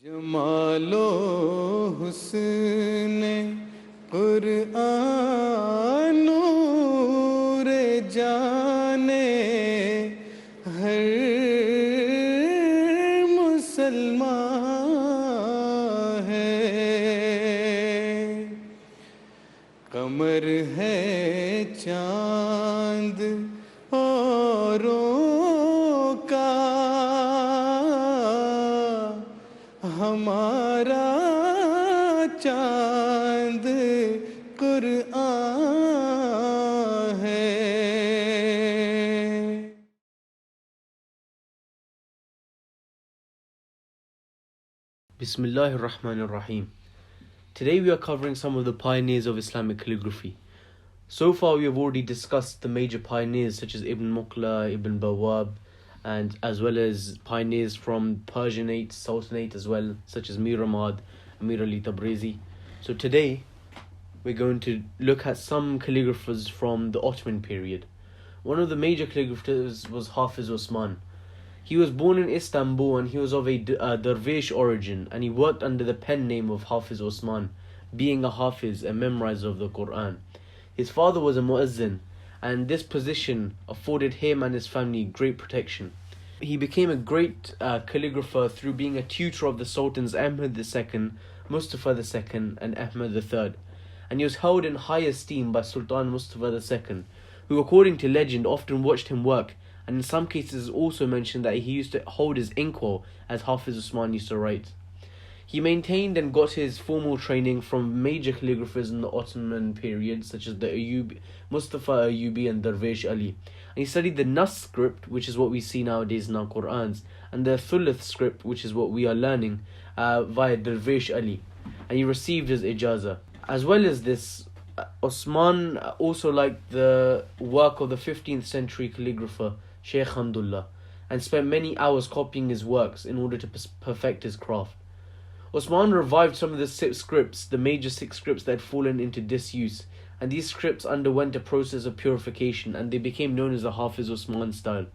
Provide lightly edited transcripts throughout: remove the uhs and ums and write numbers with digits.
जमालो हुस्ने कुरआन नूरे जाने हर मुसलमान है कमर है चांद औरों का हमारा चांद कुरआन है। Bismillahir Rahmanir Rahim. Today we are covering some of the pioneers of Islamic calligraphy. So far we have already discussed the major pioneers such as Ibn Muqla, Ibn Bawab, and as well as pioneers from Persianate, Sultanate as well, such as Mir Ahmad, Amir Ali Tabrizi. So today we're going to look at some calligraphers from the Ottoman period. One of the major calligraphers was Hafiz Osman. He was born in Istanbul and he was of a dervish origin, and he worked under the pen name of Hafiz Osman, being a Hafiz, a memorizer of the Qur'an. His father was a muezzin, and this position afforded him and his family great protection. He became a great calligrapher through being a tutor of the Sultans Ahmed II, Mustafa II, and Ahmed III, and he was held in high esteem by Sultan Mustafa II, who according to legend often watched him work, and in some cases also mentioned that he used to hold his inkwell as Hafiz Osman used to write. He maintained and got his formal training from major calligraphers in the Ottoman period, such as the Mustafa Ayyubi and Dervish Ali. And he studied the Nas script, which is what we see nowadays in our Qur'ans, and the Thuluth script, which is what we are learning via Dervish Ali. And he received his ijazah. As well as this, Osman also liked the work of the 15th century calligrapher Sheikh Hamdullah, and spent many hours copying his works in order to perfect his craft. Osman revived some of the major six scripts that had fallen into disuse, and these scripts underwent a process of purification, and they became known as the Hafiz Osman style.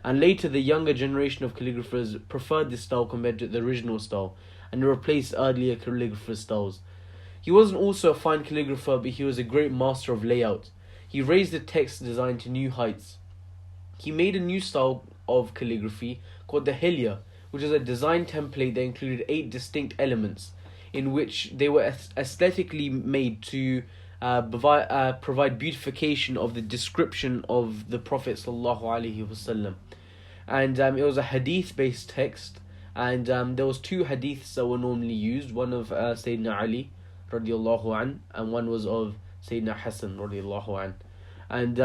And later the younger generation of calligraphers preferred this style compared to the original style, and replaced earlier calligraphers' styles. He wasn't also a fine calligrapher, but he was a great master of layout. He raised the text design to new heights. He made a new style of calligraphy called the Hilya, which is a design template that included 8 distinct elements, in which they were aesthetically made to provide beautification of the description of the Prophet ﷺ. And it was a hadith-based text, and there was 2 hadiths that were normally used, one of Sayyidina Ali radiallahu an, and one was of Sayyidina Hassan radiallahu an. And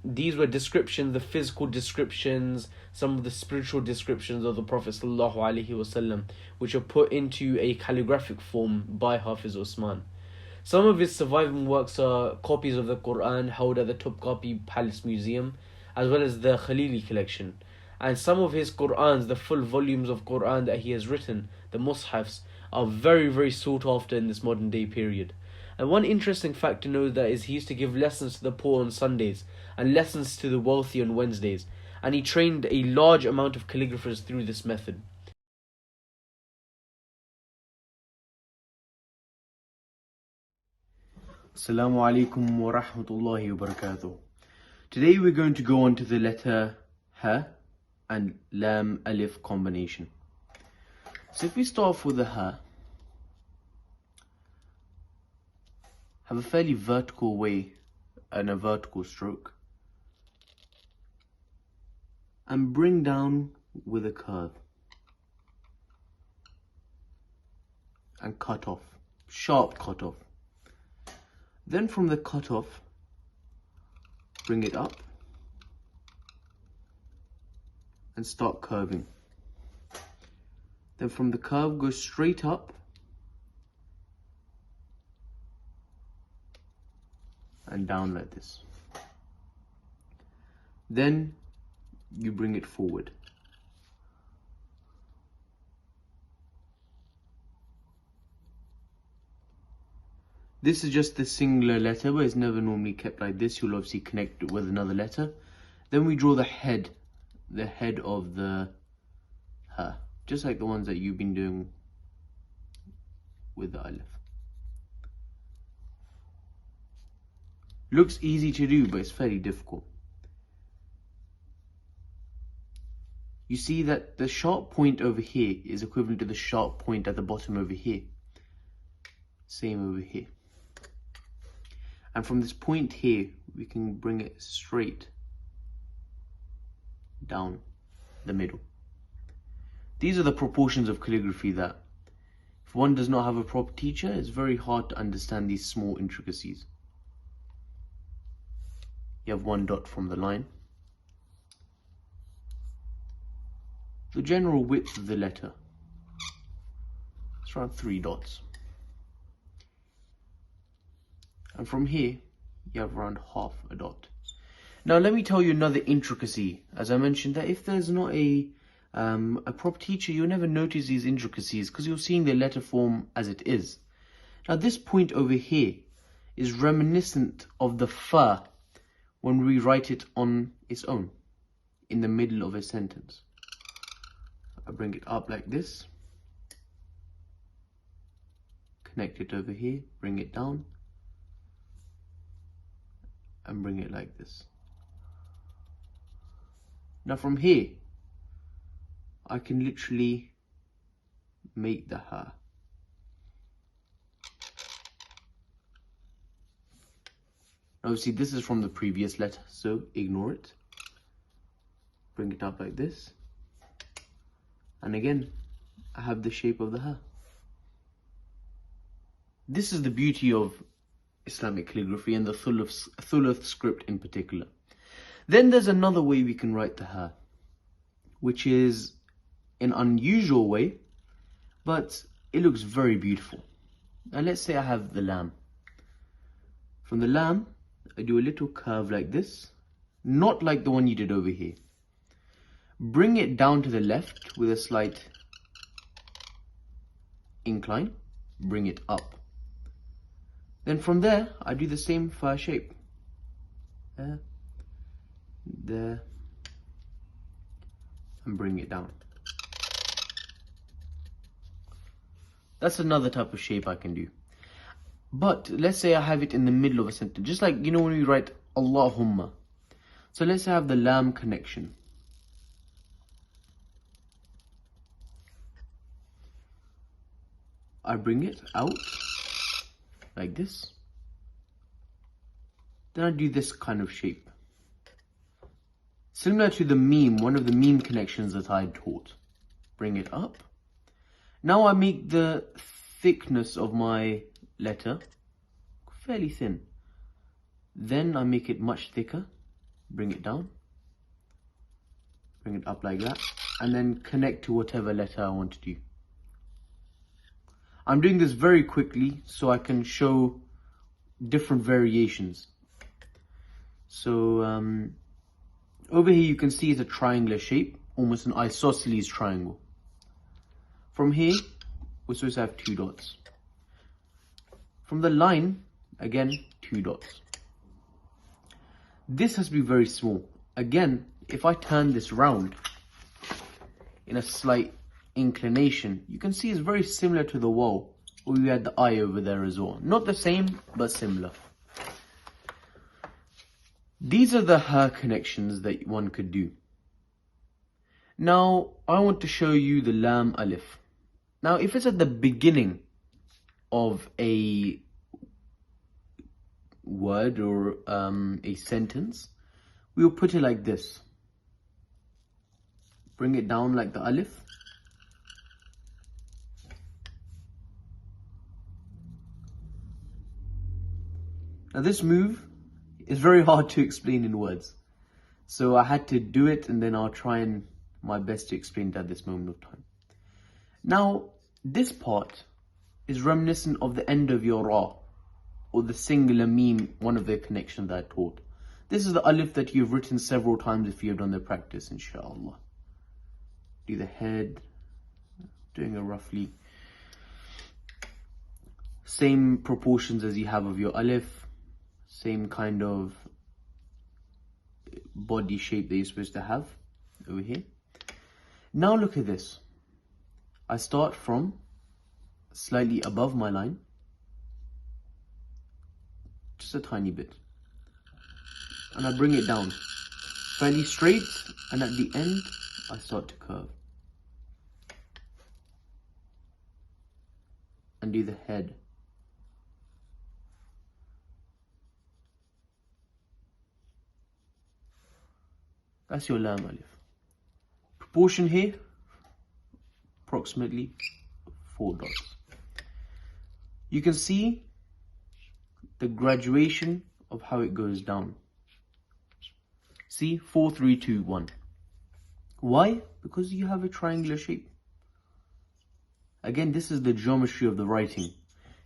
these were descriptions, the physical descriptions, some of the spiritual descriptions of the Prophet ﷺ, which are put into a calligraphic form by Hafiz Osman. Some of his surviving works are copies of the Qur'an held at the Topkapi Palace Museum, as well as the Khalili collection. And some of his Qur'ans, the full volumes of Qur'an that he has written, the Mushafs, are very, very sought after in this modern day period. And one interesting fact to know that is he used to give lessons to the poor on Sundays and lessons to the wealthy on Wednesdays, and he trained a large amount of calligraphers through this method. Assalamu alaikum wa rahmatullahi wa barakatuh. Today we're going to go on to the letter Ha and Lam Alif combination. So if we start off with the Ha, have a fairly vertical way and a vertical stroke, and bring down with a curve and cut off, sharp cut off. Then from the cut off, bring it up and start curving. Then from the curve, go straight up and down like this. Then you bring it forward. This is just the singular letter, but it's never normally kept like this. You'll obviously connect it with another letter. Then we draw the head of the Ha, just like the ones that you've been doing with the alif. Looks easy to do, but it's fairly difficult. You see that the sharp point over here is equivalent to the sharp point at the bottom over here. Same over here. And from this point here, we can bring it straight down the middle. These are the proportions of calligraphy that, if one does not have a proper teacher, it's very hard to understand these small intricacies. You have 1 dot from the line. The general width of the letter, it's around 3 dots. And from here, you have around half a dot. Now let me tell you another intricacy. As I mentioned, that if there's not a proper teacher, you'll never notice these intricacies because you're seeing the letter form as it is. Now this point over here is reminiscent of the fa when we write it on its own, in the middle of a sentence. I bring it up like this, connect it over here, bring it down, and bring it like this. Now from here, I can literally make the ha. Obviously this is from the previous letter, so ignore it. Bring it up like this. And again, I have the shape of the ha. This is the beauty of Islamic calligraphy and the thuluth script in particular. Then there's another way we can write the ha, which is an unusual way, but it looks very beautiful. Now let's say I have the lamb. From the lamb, I do a little curve like this, not like the one you did over here. Bring it down to the left with a slight incline, bring it up. Then from there, I do the same fa shape. There, and bring it down. That's another type of shape I can do. But let's say I have it in the middle of a sentence, just like, you know, when we write Allahumma. So let's say I have the lam connection. I bring it out like this. Then I do this kind of shape. Similar to the meme, one of the meme connections that I taught. Bring it up. Now I make the thickness of my letter fairly thin. Then I make it much thicker. Bring it down. Bring it up like that. And then connect to whatever letter I want to do. I'm doing this very quickly so I can show different variations. So over here you can see it's a triangular shape, almost an isosceles triangle. From here, we're supposed to have 2 dots. From the line, again, 2 dots. This has to be very small. Again, if I turn this round in a slight inclination, you can see it's very similar to the wall, where we had the eye over there as well. Not the same, but similar. These are the ha connections that one could do. Now, I want to show you the lam alif. Now, if it's at the beginning of a word or a sentence, we will put it like this. Bring it down like the alif. Now this move is very hard to explain in words. So I had to do it, and then I'll try and my best to explain it at this moment of time. Now, this part is reminiscent of the end of your ra, or the singular meme, one of the connections that I taught. This is the alif that you've written several times if you have done the practice, inshallah. Do the head, doing a roughly same proportions as you have of your alif, same kind of body shape that you're supposed to have over here. Now look at this. I start from slightly above my line, just a tiny bit, and I bring it down fairly straight, and at the end I start to curve and do the head. That's your lam alif. Proportion here, approximately 4 dots. You can see the graduation of how it goes down. See, 4, 3, 2, 1. Why? Because you have a triangular shape. Again, this is the geometry of the writing.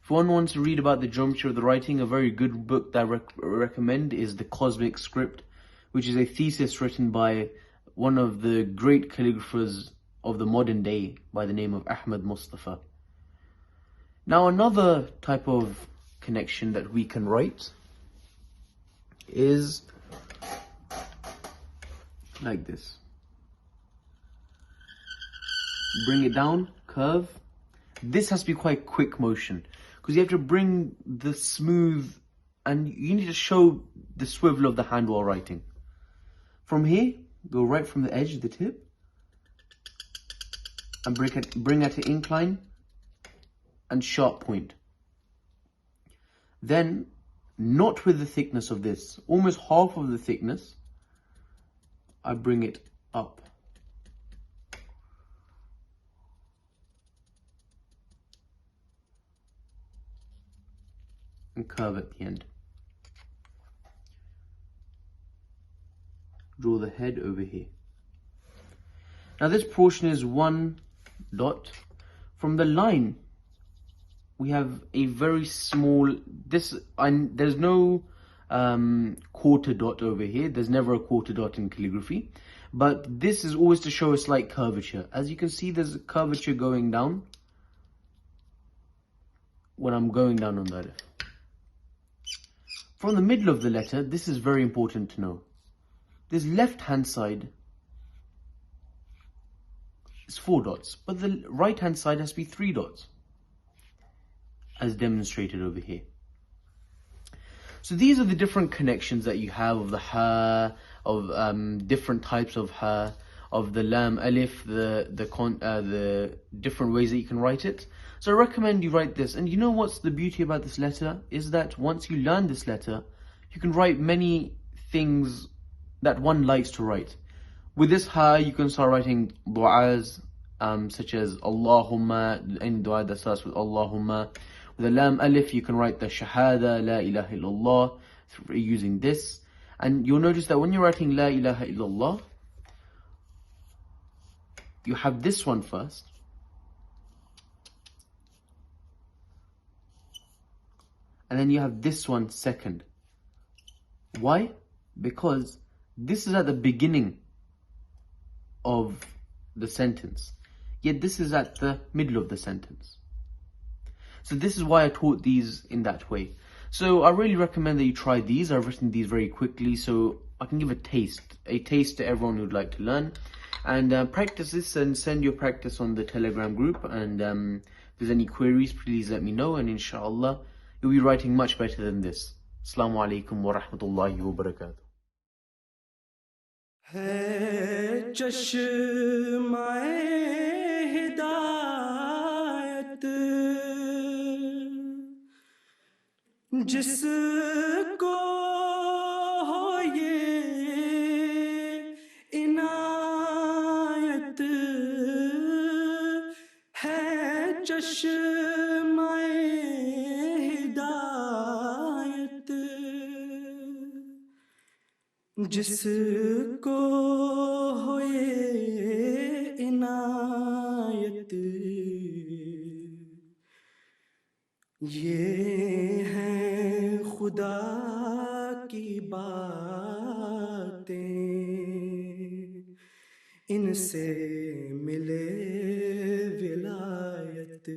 If one wants to read about the geometry of the writing, a very good book that I recommend is The Cosmic Script, which is a thesis written by one of the great calligraphers of the modern day by the name of Ahmad Mustafa. Now, another type of connection that we can write is like this. Bring it down, curve. This has to be quite quick motion because you have to bring the smooth, and you need to show the swivel of the hand while writing. From here, go right from the edge of the tip and bring at an incline and sharp point. Then, not with the thickness of this, almost half of the thickness, I bring it up. And curve at the end. Draw the head over here. Now this portion is 1 dot. From the line, we have a very small, there's no quarter dot over here. There's never a quarter dot in calligraphy. But this is always to show a slight curvature. As you can see, there's a curvature going down when I'm going down on the alif. From the middle of the letter, this is very important to know. This left hand side is 4 dots, but the right hand side has to be 3 dots, as demonstrated over here. So these are the different connections that you have of the ha, of different types of ha, of the lam alif, the different ways that you can write it. So I recommend you write this. And you know what's the beauty about this letter is that once you learn this letter, you can write many things that one likes to write. With this ha, you can start writing du'as, such as Allahumma, any dua that starts with Allahumma. With the lam alif, you can write the shahada, la ilaha illallah, using this. And you'll notice that when you're writing la ilaha illallah, you have this one first. And then you have this one second. Why? Because this is at the beginning of the sentence, yet this is at the middle of the sentence. So this is why I taught these in that way. So I really recommend that you try these. I've written these very quickly, so I can give a taste to everyone who'd like to learn. And practice this and send your practice on the Telegram group. And if there's any queries, please let me know. And inshallah, you'll be writing much better than this. Assalamu alaikum wa rahmatullahi wa barakatuh. है चश्माए हिदायत जिसको हो ये इनायत है चश्माए हिदायत जिसको हो ये इनायत ये हैं खुदा की बातें इनसे मिले विलायत।